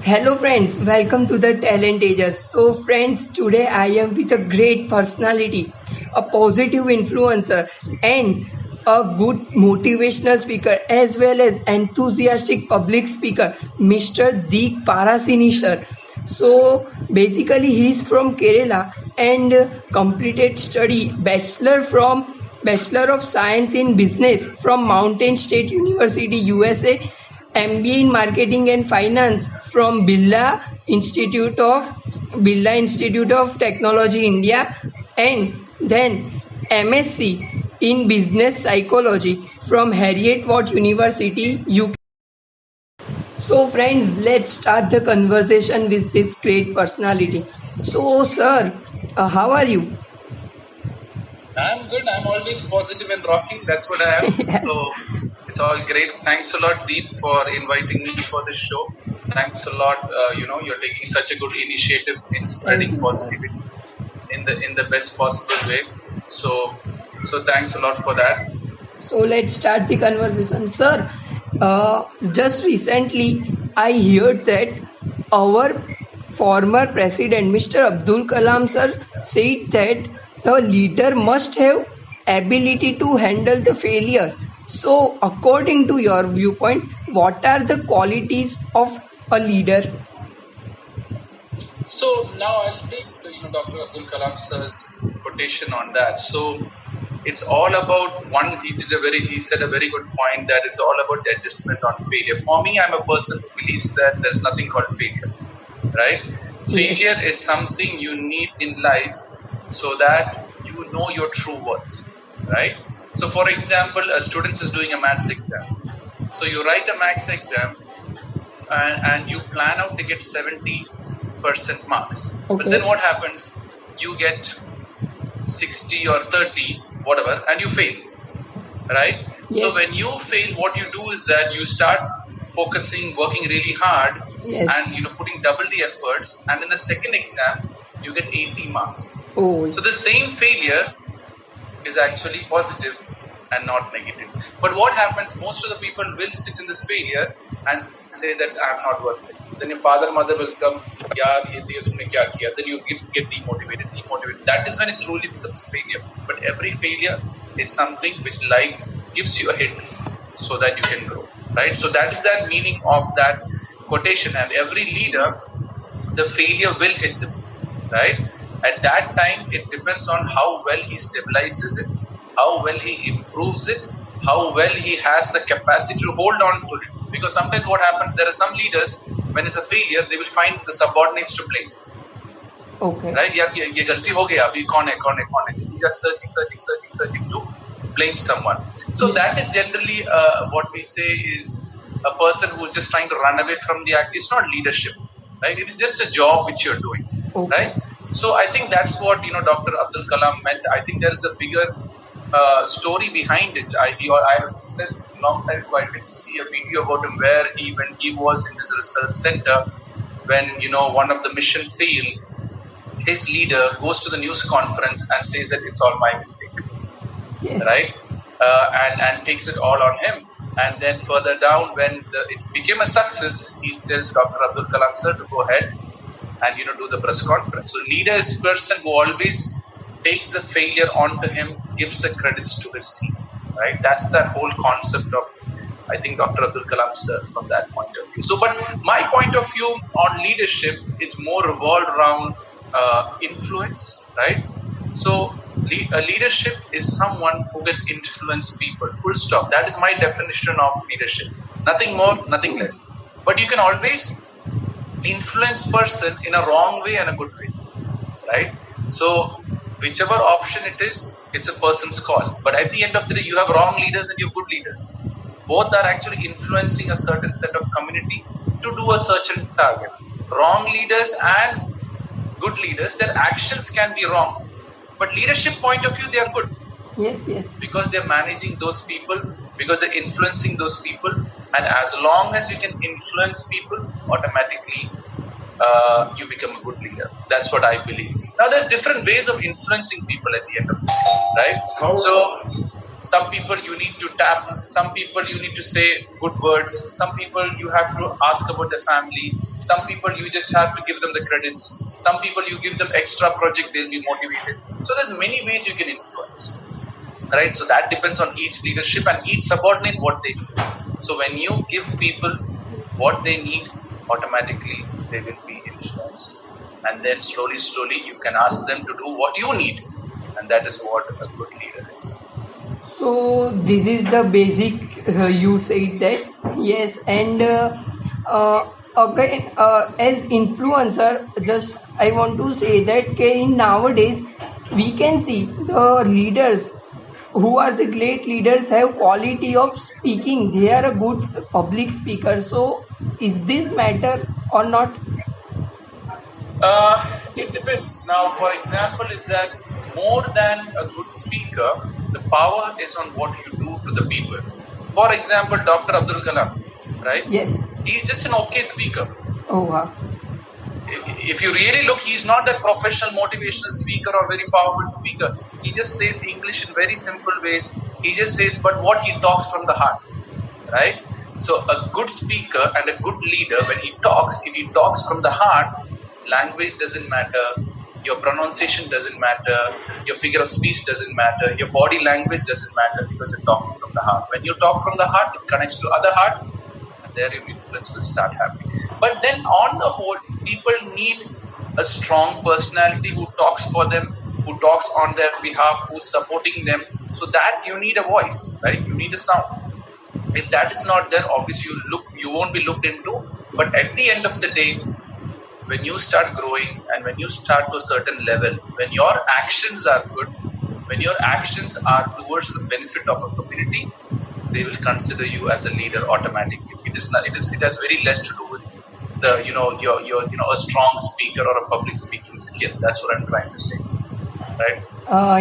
Hello friends, welcome to the Talent Agers. So friends, today I am with a great personality, a positive influencer and a good motivational speaker as well as enthusiastic public speaker, Mr. Deek Parasini sir. So basically he is from Kerala and completed study Bachelor of Science in Business from Mountain State University USA, MBA in Marketing and Finance from Birla Institute of Technology India, and then MSc in Business Psychology from Heriot Watt University UK. So friends, let's start the conversation with this great personality. So sir, how are you? I'm good. I'm always positive and rocking. That's what I am. Yes. So it's all great. Thanks a lot, Deep, for inviting me for this show. Thanks a lot. You're taking such a good initiative in Thank spreading you, sir. positivity in the best possible way. So thanks a lot for that. So let's start the conversation, sir. Just recently, I heard that our former president, Mr. Abdul Kalam, sir, said that the leader must have ability to handle the failure. So, according to your viewpoint, what are the qualities of a leader? So now I'll take Dr. Abdul Kalam sir's quotation on that. So it's all about one. He said a very good point that it's all about adjustment on failure. For me, I'm a person who believes that there's nothing called failure, right? Failure is something you need in life so that you know your true worth, right? So for example, a student is doing a maths exam. So you write a maths exam and you plan out to get 70% marks. But then what happens? You get 60 or 30, whatever, and you fail, right? So when you fail, what you do is that you start focusing, working really hard, and putting double the efforts. And in the second exam, you get 80 marks. So the same failure is actually positive and not negative. But what happens? Most of the people will sit in this failure and say that I'm not worth it. Then your father, mother will come, yaar, ye tumne kya kiya? Then you get demotivated. That is when it truly becomes a failure. But every failure is something which life gives you a hit so that you can grow, right? So that is the meaning of that quotation. And every leader, the failure will hit them, right? At that time, it depends on how well he stabilizes it, how well he improves it, how well he has the capacity to hold on to it. Because sometimes what happens, there are some leaders, when it's a failure, they will find the subordinates to blame. Right? Ye galti ho gaya, abhi kaun hai? He's just searching to blame someone. So that is generally what we say is a person who's just trying to run away from the act. It's not leadership, right? It is just a job which you're doing, right? So I think that's what Dr. Abdul Kalam meant. I think there is a bigger story behind it. I have said long time ago, I did see a video about him where when he was in this research center, when one of the mission failed, his leader goes to the news conference and says that it's all my mistake, right? And takes it all on him. And then further down, when it became a success, he tells Dr. Abdul Kalam sir to go ahead and do the press conference. So leader is a person who always takes the failure onto him, gives the credits to his team, right? That's that whole concept of, I think, Dr. Abdul Kalam sir from that point of view. So, but my point of view on leadership is more revolved around influence, right? So leadership is someone who can influence people, full stop. That is my definition of leadership. Nothing more, nothing less. But you can always influence person in a wrong way and a good way, right? So whichever option it is, it's a person's call. But at the end of the day, you have wrong leaders and you have good leaders. Both are actually influencing a certain set of community to do a certain target. Wrong leaders and good leaders, their actions can be wrong. But leadership point of view, they are good. Yes. Because they're managing those people, because they're influencing those people. And as long as you can influence people, automatically you become a good leader. That's what I believe. Now, there's different ways of influencing people at the end of the day, right? Some people you need to tap, some people you need to say good words, some people you have to ask about their family, some people you just have to give them the credits, some people you give them extra project, they'll be motivated. So there's many ways you can influence, right? So that depends on each leadership and each subordinate what they need. So when you give people what they need, automatically they will be influenced, and then slowly you can ask them to do what you need, and that is what a good leader is. So this is the basic. You said that, yes, and again, as influencer, just I want to say that in nowadays we can see the leaders who are the great leaders have quality of speaking. They are a good public speaker. So is this matter or not? It depends. Now, for example, is that more than a good speaker, the power is on what you do to the people. For example, Dr. Abdul Kalam, right? Yes. He's just an okay speaker. Oh wow. If you really look, he's not that professional motivational speaker or very powerful speaker. He just says English in very simple ways. He just says, but what he talks from the heart, right? So a good speaker and a good leader, when he talks, if he talks from the heart, language doesn't matter, your pronunciation doesn't matter, your figure of speech doesn't matter, your body language doesn't matter, because you're talking from the heart. When you talk from the heart, it connects to other heart, and there your influence will start happening. But then on the whole, people need a strong personality who talks for them, who talks on their behalf, who's supporting them. So that you need a voice, right? You need a sound. If that is not there, obviously you won't be looked into. But at the end of the day, when you start growing and when you start to a certain level, when your actions are good, when your actions are towards the benefit of a community, they will consider you as a leader automatically. It has very less to do with the your a strong speaker or a public speaking skill. That's what I'm trying to say, right?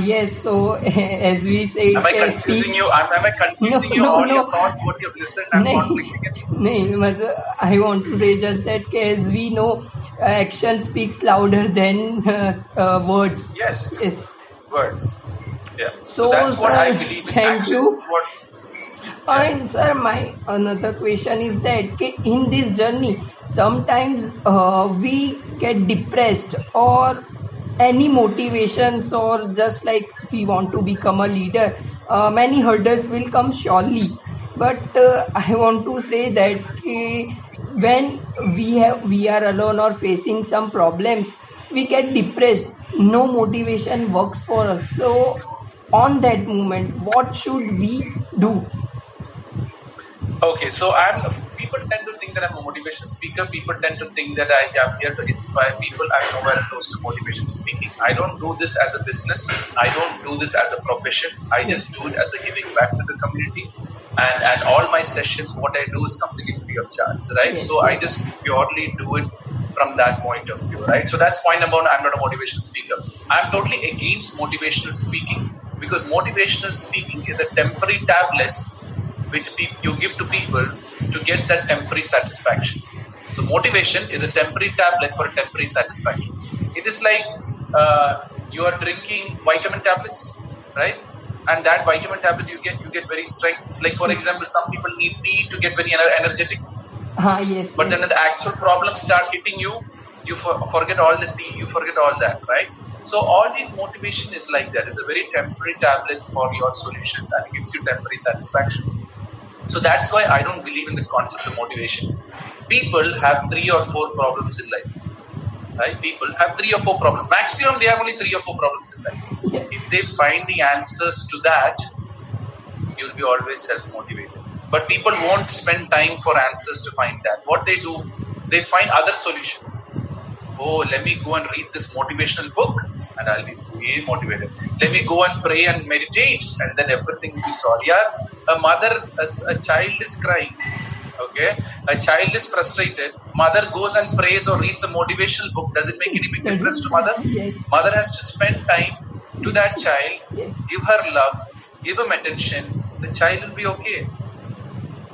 Yes. So as we say, am I confusing you? Am I confusing you? All your thoughts, what you've listened, I'm conflicting it. No, I want to say just that as we know, action speaks louder than words. Yes. Yes. Words. Yeah. So that's sir, what I believe in. thank Actions you. is what. And sir, my another question is that in this journey, sometimes we get depressed or any motivations, or just like if we want to become a leader, many hurdles will come surely. But I want to say that when we are alone or facing some problems, we get depressed. No motivation works for us. So on that moment, what should we do? Okay, so people tend to think that I'm a motivation speaker. People tend to think that I am here to inspire people. I'm nowhere close to motivation speaking. I don't do this as a business. I don't do this as a profession. I just do it as a giving back to the community. And all my sessions, what I do is completely free of charge, right? Yes, So I yes. just purely do it from that point of view, right? So that's point number one. I'm not a motivational speaker. I'm totally against motivational speaking, because motivational speaking is a temporary tablet which you give to people to get that temporary satisfaction. So motivation is a temporary tablet for a temporary satisfaction. It is like you are drinking vitamin tablets, right? And that vitamin tablet you get very strength. Like for example, some people need tea to get very energetic. Yes. But then when the actual problems start hitting you, you forget all the tea, you forget all that, right? So all these motivation is like that. It's a very temporary tablet for your solutions and it gives you temporary satisfaction. So that's why I don't believe in the concept of motivation. People have 3 or 4 problems in life, right? People have 3 or 4 problems. Maximum, they have only 3 or 4 problems in life. Yeah. If they find the answers to that, you'll be always self-motivated. But people won't spend time for answers to find that. What they do, they find other solutions. Oh, let me go and read this motivational book and I'll be way motivated. Let me go and pray and meditate and then everything will be solved. Yeah, a child is crying, okay? A child is frustrated. Mother goes and prays or reads a motivational book. Does it make any big difference to mother? Yes. Mother has to spend time to that child, Yes. give her love, give him attention. The child will be okay.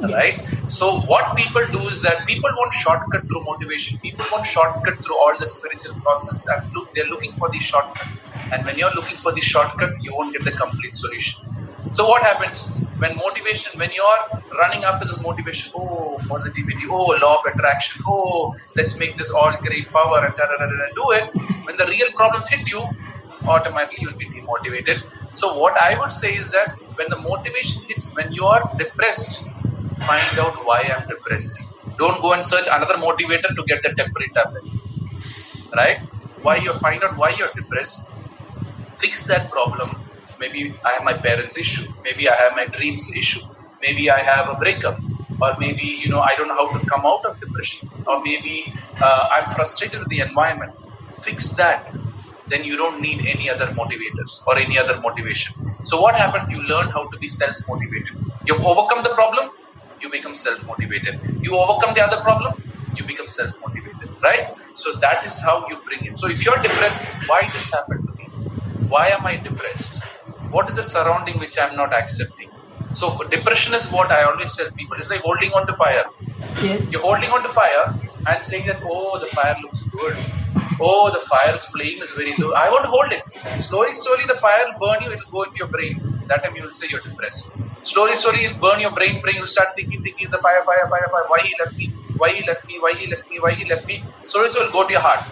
Yes. Right? So what people do is that people won't shortcut through motivation. People won't shortcut through all the spiritual process, and they're looking for the shortcut. And when you're looking for the shortcut, you won't get the complete solution. So what happens when motivation, when you are running after this motivation, oh, positivity, oh, law of attraction, oh, let's make this all great power and do it. When the real problems hit you, automatically you'll be demotivated. So what I would say is that when the motivation hits, when you are depressed, find out why I'm depressed. Don't go and search another motivator to get the temporary tablet. Right? Why you find out why you're depressed, fix that problem. Maybe I have my parents' issue. Maybe I have my dreams issue. Maybe I have a breakup, or maybe I don't know how to come out of depression, or maybe I'm frustrated with the environment. Fix that. Then you don't need any other motivators or any other motivation. So what happened? You learn how to be self-motivated. You've overcome the problem, you become self-motivated. You overcome the other problem, you become self-motivated, right? So that is how you bring it. So if you're depressed, why this happened to me? Why am I depressed? What is the surrounding which I'm not accepting? So for depression is what I always tell people. It's like holding on to fire. Yes. You're holding on to fire and saying that, oh, the fire looks good. Oh, the fire's flame is very low. I won't hold it. Slowly, the fire will burn you. It will go into your brain. That time you will say you're depressed. Slowly, it will burn your brain. You'll start thinking, the fire. Why he left me? Why he left me? Slowly, it will go to your heart.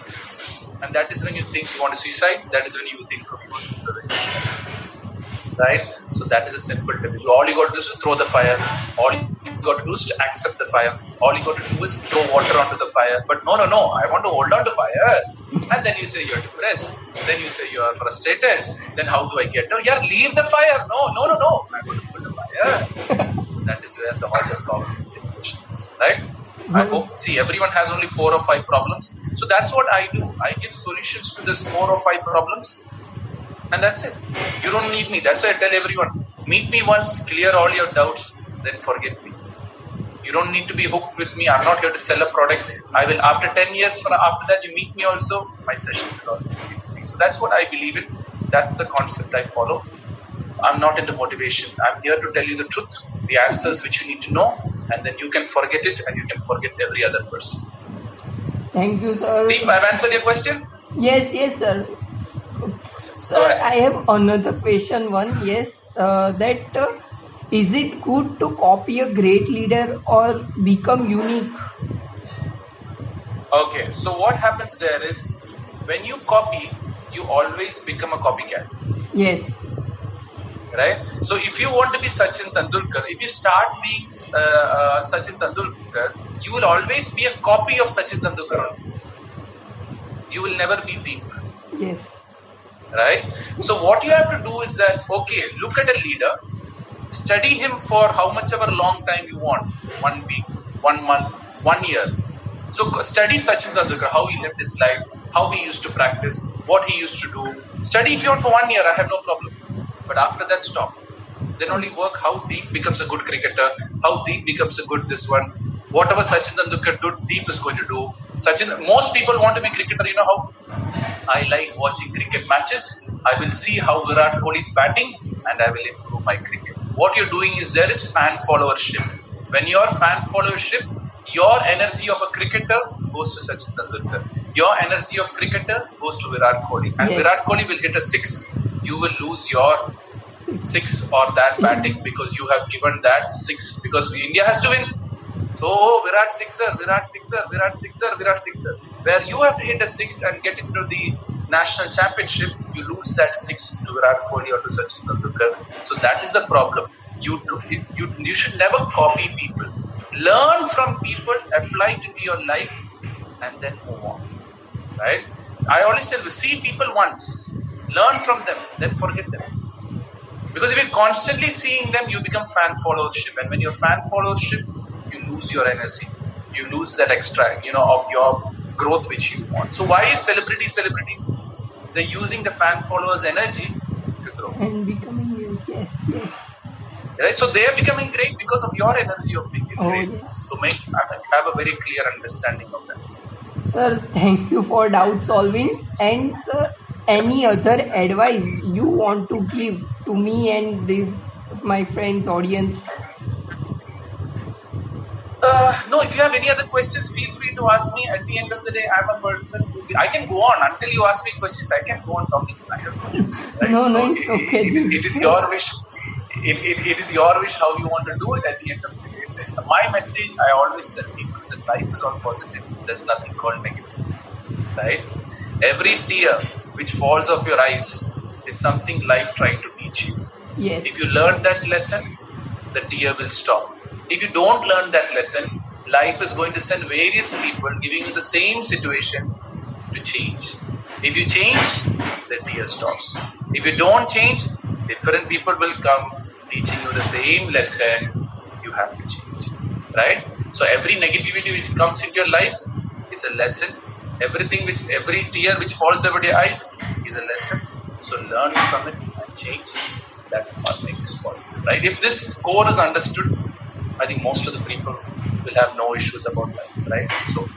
And that is when you think you want to suicide. That is when you think you want to suicide. Right? So that is a simple tip. All you got to do is to throw the fire. All you got to do is to accept the fire. All you got to do is throw water onto the fire. But no, I want to hold on to fire. And then you say you're depressed. Then you say you're frustrated. Then how do I get out? Yeah, leave the fire. No. I want to pull the fire. So that is where all the problem is. Right? I hope, everyone has only 4 or 5 problems. So that's what I do. I give solutions to this 4 or 5 problems. And that's it. You don't need me. That's why I tell everyone, meet me once, clear all your doubts, then forget me. You don't need to be hooked with me. I'm not here to sell a product. I will, after 10 years, after that you meet me also, my session will always be with me. So that's what I believe in. That's the concept I follow. I'm not into motivation. I'm here to tell you the truth, the answers which you need to know, and then you can forget it and you can forget every other person. Thank you, sir. Deep, I've answered your question? Yes, sir. Sir, I have another question. Yes, is it good to copy a great leader or become unique? Okay, so what happens there is when you copy, you always become a copycat. Yes. Right? So if you want to be Sachin Tendulkar, if you start being Sachin Tendulkar, you will always be a copy of Sachin Tendulkar. You will never be deep. Yes. Right? So what you have to do is that, okay, look at a leader, study him for how much ever long time you want, 1 week, 1 month, 1 year. So study Sachin Tendulkar, how he lived his life, how he used to practice, what he used to do. Study if you want for 1 year, I have no problem. But after that, stop. Then only work how deep becomes a good cricketer, how deep becomes a good this one. Whatever Sachin Tendulkar did, deep is going to do. Most people want to be cricketer. You know how? I like watching cricket matches. I will see how Virat Kohli is batting and I will improve my cricket. What you're doing is there is fan followership. When you're fan followership, your energy of a cricketer goes to Sachin Tendulkar. Your energy of cricketer goes to Virat Kohli. And Yes. Virat Kohli will hit a 6. You will lose your 6 or that batting because you have given that 6. Because India has to win. So, Virat sixer. Where you have to hit a 6 and get into the national championship, you lose that 6 to Virat Kohli or to Sachin Tendulkar. So that is the problem. You should never copy people. Learn from people, apply it into your life, and then move on. Right? I always tell you, see people once, learn from them, then forget them. Because if you're constantly seeing them, you become fan followership, and when you're fan followership, you lose your energy. You lose that extra, of your growth which you want. So why is celebrities? They're using the fan followers' energy to grow. And becoming unique. Yes. Right? So they are becoming great because of your energy of being great. Yes. So have a very clear understanding of that. Sir, thank you for doubt solving. And sir, any other advice you want to give to me and my friends, audience? No, if you have any other questions, feel free to ask me. At the end of the day, I'm a person I can go on until you ask me questions. I can go on talking. I have questions. Right? No, it's okay. It is your wish. it is your wish how you want to do it at the end of the day. So my message, I always tell people that life is all positive. There's nothing called negative, right? Every tear which falls off your eyes is something life trying to teach you. Yes. If you learn that lesson, the tear will stop. If you don't learn that lesson, life is going to send various people giving you the same situation to change. If you change, the tear stops. If you don't change, different people will come teaching you the same lesson. You have to change, right? So every negativity which comes into your life is a lesson. Every tear which falls over your eyes is a lesson. So learn from it and change. That's what makes it positive, right? If this core is understood, I think most of the people will have no issues about life, right? So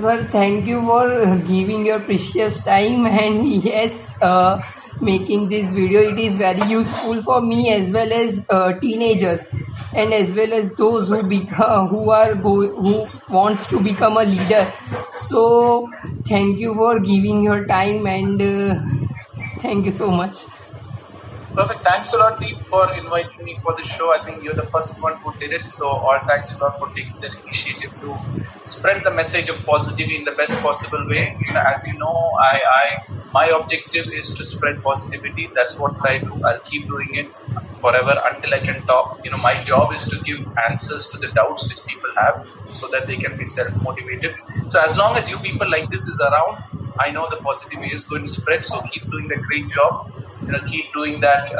sir, thank you for giving your precious time, and yes, making this video. It is very useful for me as well as teenagers, and as well as those who wants to become a leader. So thank you for giving your time, and thank you so much. perfect. Thanks a lot, Deep, for inviting me for the show. I think you're the first one who did it. So all thanks a lot for taking that initiative to spread the message of positivity in the best possible way. As you know, my objective is to spread positivity. That's what I do. I'll keep doing it forever until I can talk. My job is to give answers to the doubts which people have so that they can be self-motivated. So as long as you people like this is around, I know the positivity is going to spread. So keep doing the great job. Keep doing that,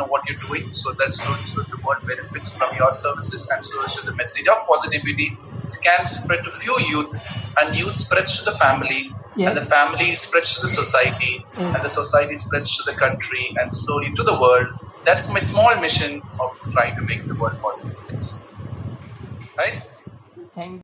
what you're doing. So that's good. So the world benefits from your services, and so the message of positivity can spread to few youth, and youth spreads to the family, Yes. and the family spreads to the society, Yes. and the society spreads to the country, and slowly to the world. That's my small mission of trying to make the world positive place. Right? Thank